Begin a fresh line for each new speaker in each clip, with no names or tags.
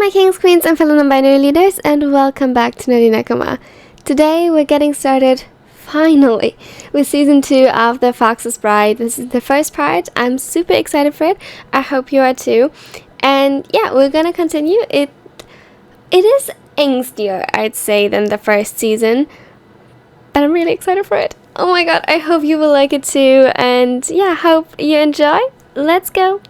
my kings, queens, and fellow non-binary leaders, and welcome back to Nerdy Nakama. Today we're getting started, finally, with season 2 of The Fox's Bride. This is the first part. I'm super excited for it. I hope you are too. And yeah, we're gonna continue. It is angstier, I'd say, than the first season, but I'm really excited for it. Oh my god, I hope you will like it too, and yeah, hope you enjoy. Let's go!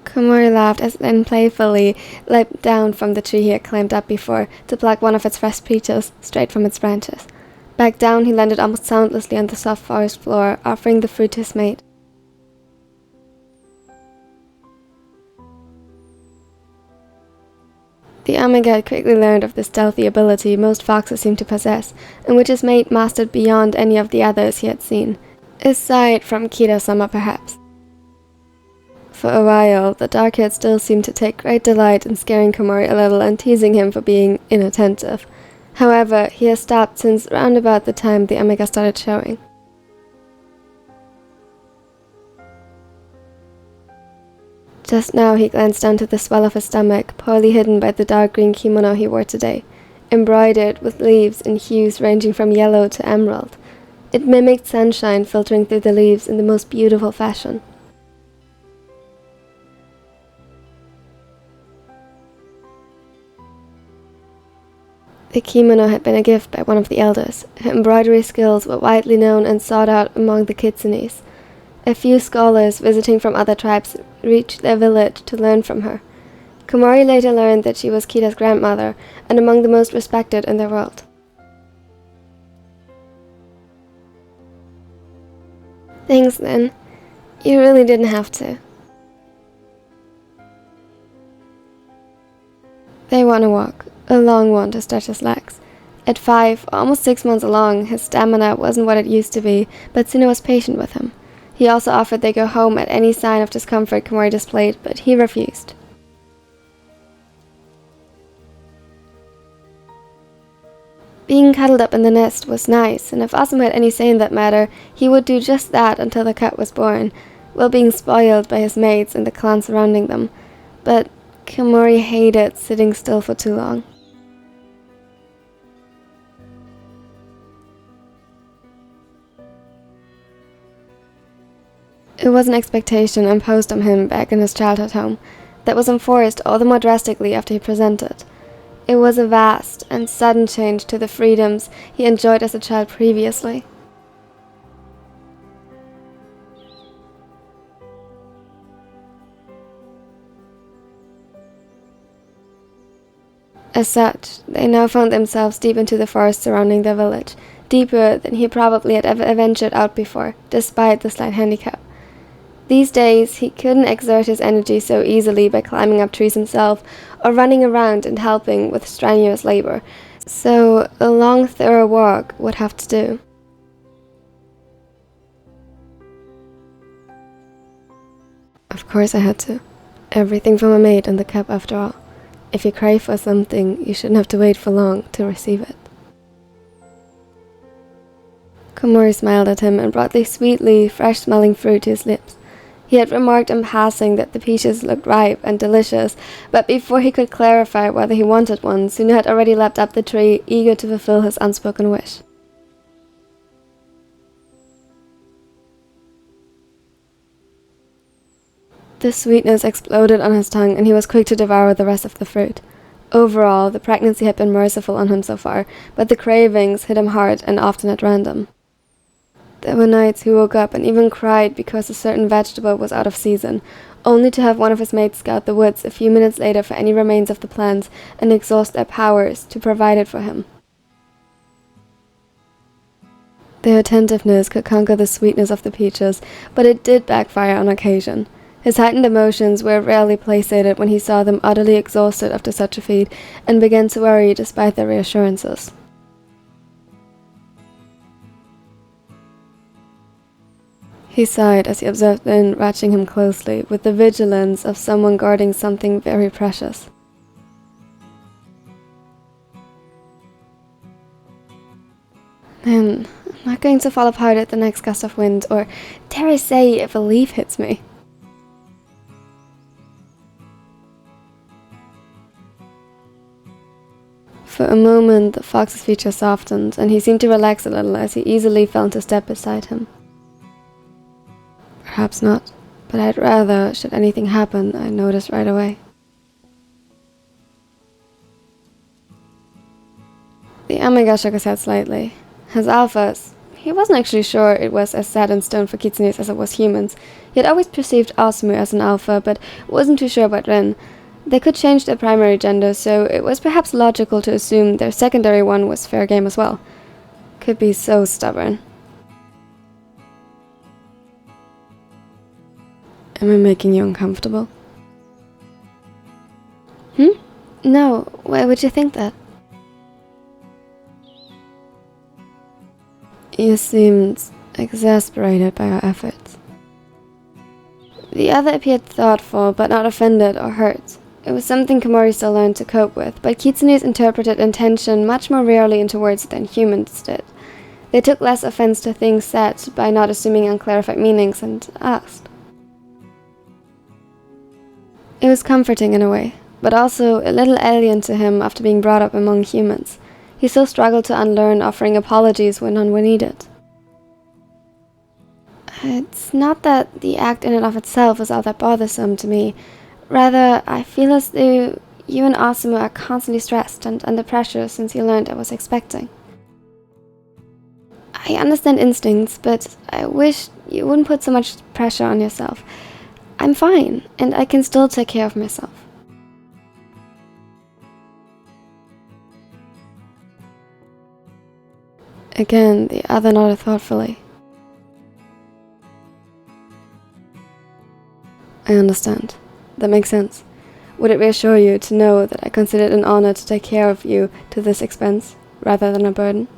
Komori laughed as then playfully leapt down from the tree he had climbed up before to pluck one of its fresh peaches straight from its branches. Back down, he landed almost soundlessly on the soft forest floor, offering the fruit to his mate. The Omega had quickly learned of the stealthy ability most foxes seem to possess, and which his mate mastered beyond any of the others he had seen, aside from Kira-sama perhaps. For a while, the dark-haired still seemed to take great delight in scaring Komori a little and teasing him for being inattentive. However, he has stopped since round about the time the Omega started showing. Just now he glanced down to the swell of his stomach, poorly hidden by the dark green kimono he wore today, embroidered with leaves in hues ranging from yellow to emerald. It mimicked sunshine filtering through the leaves in the most beautiful fashion. The kimono had been a gift by one of the elders. Her embroidery skills were widely known and sought out among the Kitsunes. A few scholars visiting from other tribes reached their village to learn from her. Komori later learned that she was Kita's grandmother and among the most respected in the world. Thanks then. You really didn't have to. They went on a walk. A long one to stretch his legs. At 5, almost 6 months along, his stamina wasn't what it used to be, but Suna was patient with him. He also offered they go home at any sign of discomfort Komori displayed, but he refused. Being cuddled up in the nest was nice, and if Asuma had any say in that matter, he would do just that until the cub was born, while being spoiled by his mates and the clan surrounding them. But Komori hated sitting still for too long. It was an expectation imposed on him back in his childhood home that was enforced all the more drastically after he presented. It was a vast and sudden change to the freedoms he enjoyed as a child previously. As such, they now found themselves deep into the forest surrounding their village, deeper than he probably had ever ventured out before, despite the slight handicap. These days, he couldn't exert his energy so easily by climbing up trees himself or running around and helping with strenuous labor, so a long, thorough walk would have to do. Of course I had to. Everything from a maid and the cub after all. If you crave for something, you shouldn't have to wait for long to receive it. Komori smiled at him and brought the sweetly, fresh-smelling fruit to his lips. He had remarked in passing that the peaches looked ripe and delicious, but before he could clarify whether he wanted one, Suna had already leapt up the tree, eager to fulfill his unspoken wish. The sweetness exploded on his tongue, and he was quick to devour the rest of the fruit. Overall, the pregnancy had been merciful on him so far, but the cravings hit him hard and often at random. There were nights he woke up and even cried because a certain vegetable was out of season, only to have one of his mates scout the woods a few minutes later for any remains of the plants and exhaust their powers to provide it for him. Their attentiveness could conquer the sweetness of the peaches, but it did backfire on occasion. His heightened emotions were rarely placated when he saw them utterly exhausted after such a feat, and began to worry despite their reassurances. He sighed as he observed Lin watching him closely, with the vigilance of someone guarding something very precious. Man, I'm not not going to fall apart at the next gust of wind, or dare I say, if a leaf hits me. For a moment, the fox's features softened, and he seemed to relax a little as he easily fell into step beside him. Perhaps not, but I'd rather, should anything happen, I notice right away. The Omega shook his head slightly. As alphas, he wasn't actually sure it was as set in stone for Kitsunes as it was humans. He had always perceived Osamu as an alpha, but wasn't too sure about Rin. They could change their primary gender, so it was perhaps logical to assume their secondary one was fair game as well. Could be so stubborn. Am I making you uncomfortable? No, why would you think that? You seemed exasperated by our efforts. The other appeared thoughtful, but not offended or hurt. It was something Komori still learned to cope with, but Kitsunes interpreted intention much more rarely into words than humans did. They took less offense to things said by not assuming unclarified meanings and asked. It was comforting in a way, but also a little alien to him after being brought up among humans. He still struggled to unlearn offering apologies when none were needed. It's not that the act in and of itself is all that bothersome to me. Rather, I feel as though you and Osamu are constantly stressed and under pressure since you learned I was expecting. I understand instincts, but I wish you wouldn't put so much pressure on yourself. I'm fine, and I can still take care of myself. Again, the other nodded thoughtfully. I understand. That makes sense. Would it reassure you to know that I consider it an honor to take care of you to this expense, rather than a burden?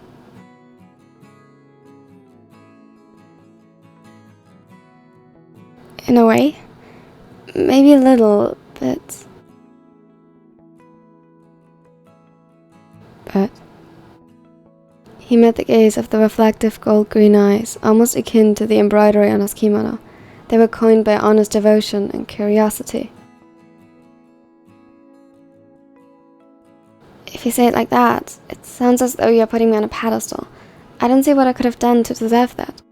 In a way. Maybe a little, but... He met the gaze of the reflective gold-green eyes, almost akin to the embroidery on his kimono. They were coined by honest devotion and curiosity. If you say it like that, it sounds as though you're putting me on a pedestal. I don't see what I could have done to deserve that.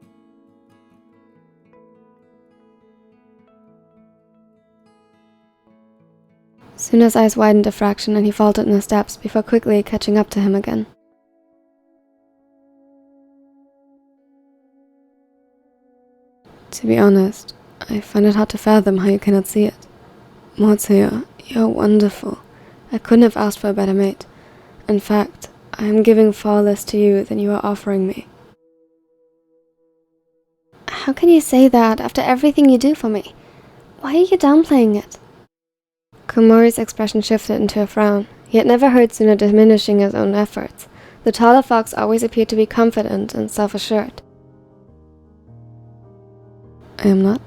Suna's eyes widened a fraction and he faltered in his steps before quickly catching up to him again. To be honest, I find it hard to fathom how you cannot see it. Motsuya, you're wonderful. I couldn't have asked for a better mate. In fact, I am giving far less to you than you are offering me. How can you say that after everything you do for me? Why are you downplaying it? Komori's expression shifted into a frown. He had never heard Suna diminishing his own efforts. The taller fox always appeared to be confident and self-assured. I am not.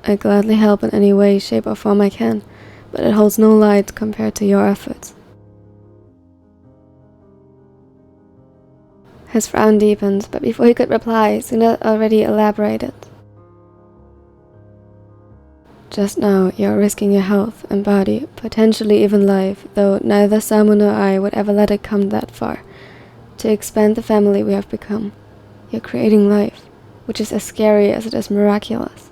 I gladly help in any way, shape or form I can, but it holds no light compared to your efforts. His frown deepened, but before he could reply, Suna already elaborated. Just now, you are risking your health and body, potentially even life, though neither Samu nor I would ever let it come that far, to expand the family we have become. You're creating life, which is as scary as it is miraculous.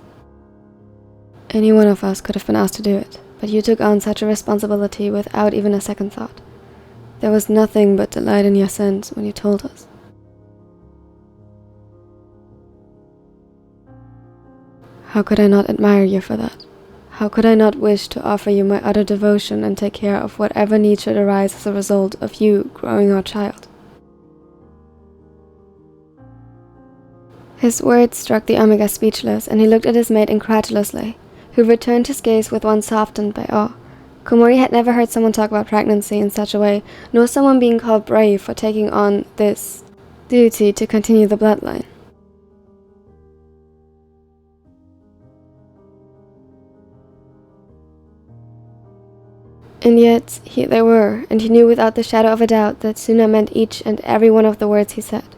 Any one of us could have been asked to do it, but you took on such a responsibility without even a second thought. There was nothing but delight in your sense when you told us. How could I not admire you for that? How could I not wish to offer you my utter devotion and take care of whatever need should arise as a result of you growing our child? His words struck the Omega speechless, and he looked at his mate incredulously, who returned his gaze with one softened by awe. Komori had never heard someone talk about pregnancy in such a way, nor someone being called brave for taking on this duty to continue the bloodline. And yet, here they were, and he knew without the shadow of a doubt that Suna meant each and every one of the words he said.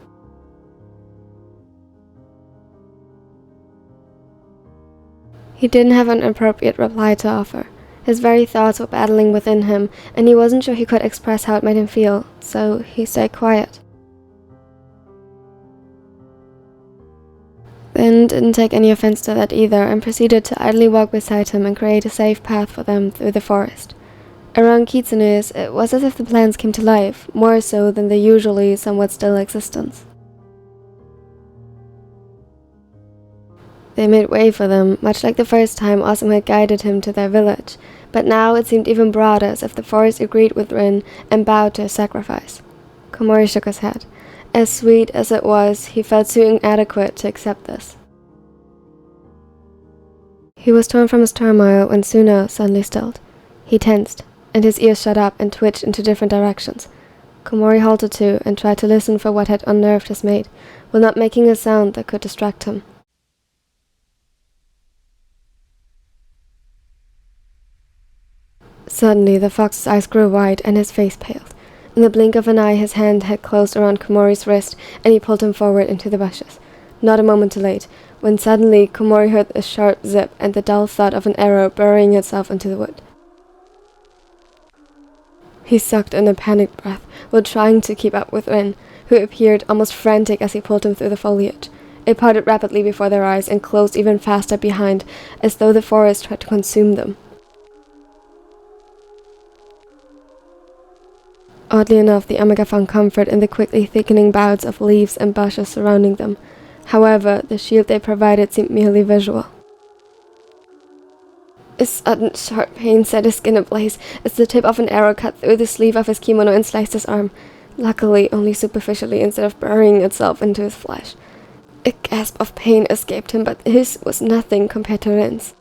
He didn't have an appropriate reply to offer. His very thoughts were battling within him, and he wasn't sure he could express how it made him feel, so he stayed quiet. Lin didn't take any offense to that either, and proceeded to idly walk beside him and create a safe path for them through the forest. Around Kitsunes, it was as if the plants came to life, more so than their usually somewhat still existence. They made way for them, much like the first time Awesome had guided him to their village, but now it seemed even broader, as if the forest agreed with Rin and bowed to his sacrifice. Komori shook his head. As sweet as it was, he felt too inadequate to accept this. He was torn from his turmoil when Suna suddenly stilled. He tensed, and his ears shut up and twitched into different directions. Komori halted too and tried to listen for what had unnerved his mate, while not making a sound that could distract him. Suddenly, the fox's eyes grew wide and his face paled. In the blink of an eye, his hand had closed around Komori's wrist, and he pulled him forward into the bushes. Not a moment too late, when suddenly Komori heard a sharp zip and the dull thud of an arrow burying itself into the wood. He sucked in a panicked breath while trying to keep up with Rin, who appeared almost frantic as he pulled him through the foliage. It parted rapidly before their eyes and closed even faster behind, as though the forest tried to consume them. Oddly enough, the Omega found comfort in the quickly thickening boughs of leaves and bushes surrounding them. However, the shield they provided seemed merely visual. A sudden sharp pain set his skin ablaze as the tip of an arrow cut through the sleeve of his kimono and sliced his arm, luckily only superficially instead of burying itself into his flesh. A gasp of pain escaped him, but his was nothing compared to Rin's.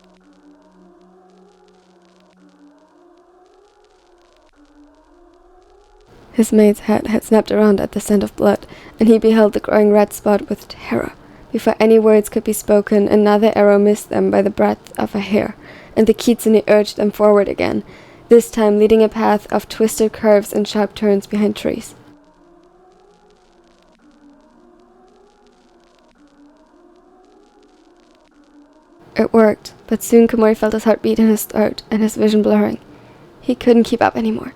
His mate's head had snapped around at the scent of blood, and he beheld the growing red spot with terror. Before any words could be spoken, another arrow missed them by the breadth of a hair, and the Kitsune urged them forward again, this time leading a path of twisted curves and sharp turns behind trees. It worked, but soon Komori felt his heart beat in his throat and his vision blurring. He couldn't keep up anymore.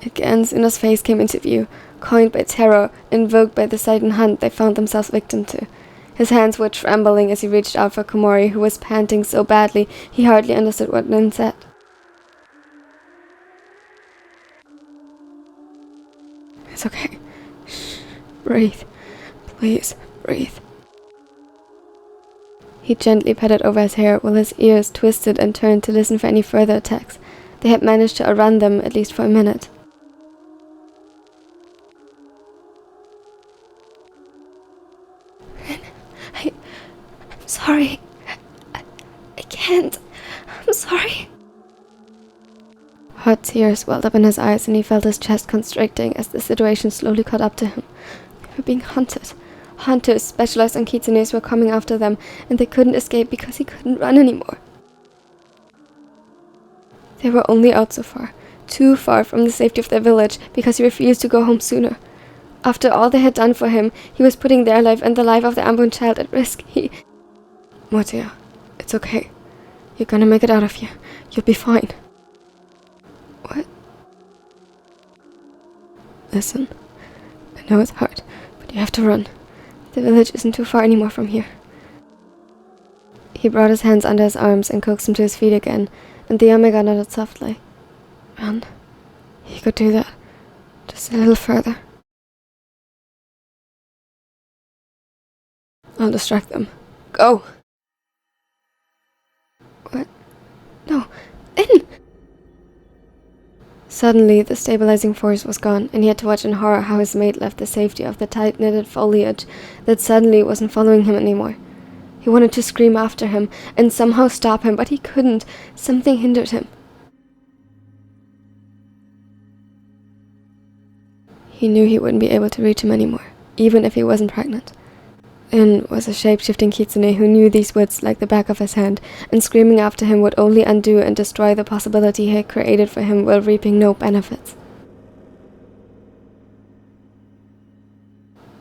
Again, Suna's face came into view, coined by terror, invoked by the sight and hunt they found themselves victim to. His hands were trembling as he reached out for Komori, who was panting so badly he hardly understood what Lin said. It's okay. Shh. Breathe. Please, breathe. He gently patted over his hair while his ears twisted and turned to listen for any further attacks. They had managed to outrun them, at least for a minute. I'm sorry. I can't. I'm sorry. Hot tears welled up in his eyes, and he felt his chest constricting as the situation slowly caught up to him. They were being hunted. Hunters specialized on Kitsunes were coming after them, and they couldn't escape because he couldn't run anymore. They were only out so far, too far from the safety of their village, because he refused to go home sooner. After all they had done for him, he was putting their life and the life of the unborn child at risk. Motia, it's okay. You're gonna make it out of here. You'll be fine. What? Listen, I know it's hard, but you have to run. The village isn't too far anymore from here. He brought his hands under his arms and coaxed him to his feet again, and the Omega nodded softly. Run. He could do that. Just a little further. I'll distract them. Go! What? No. In! Suddenly, the stabilizing force was gone, and he had to watch in horror how his mate left the safety of the tight-knitted foliage that suddenly wasn't following him anymore. He wanted to scream after him and somehow stop him, but he couldn't. Something hindered him. He knew he wouldn't be able to reach him anymore, even if he wasn't pregnant. In was a shape-shifting Kitsune who knew these woods like the back of his hand, and screaming after him would only undo and destroy the possibility he had created for him while reaping no benefits.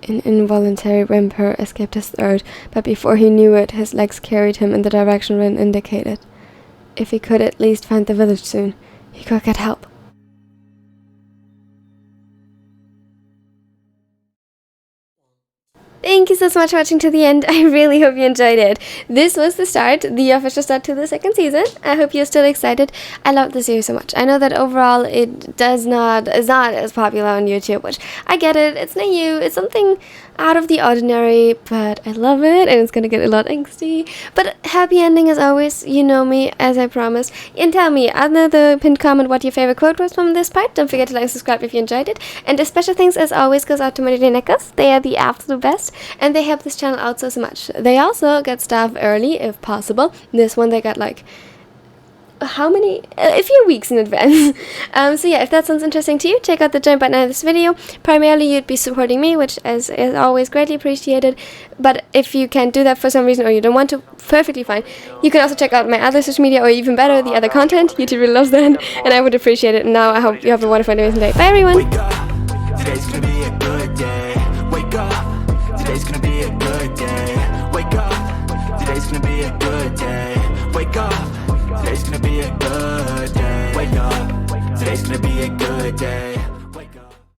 An involuntary whimper escaped his throat, but before he knew it, his legs carried him in the direction Rin indicated. If he could at least find the village soon, he could get help. Thank you so much for watching to the end. I really hope you enjoyed it. This was the start, the official start to the second season. I hope you're still excited. I love the series so much. I know that overall it is not as popular on YouTube, which I get it. It's new. It's something out of the ordinary, but I love it, and it's gonna get a lot angsty. But happy ending as always. You know me, as I promised. And tell me under the pinned comment what your favorite quote was from this part. Don't forget to like and subscribe if you enjoyed it. And a special thanks as always goes out to my neckers. They are the absolute best, and they help this channel out so much. They also get stuff early if possible. This one they got like a few weeks in advance. So yeah, if that sounds interesting to you, check out the join button in this video. Primarily you'd be supporting me, which is always greatly appreciated, but if you can't do that for some reason or you don't want to, perfectly fine. You can also check out my other social media, or even better, the other content. YouTube really loves that, and I would appreciate it. And now I hope you have a wonderful and amazing day. Bye everyone!
Wake up, today's gonna be a good day. Wake up, today's gonna be a good day. Wake up, today's gonna be a good day. Wake up, today's gonna be a good day. Wake up, today's gonna be a good day.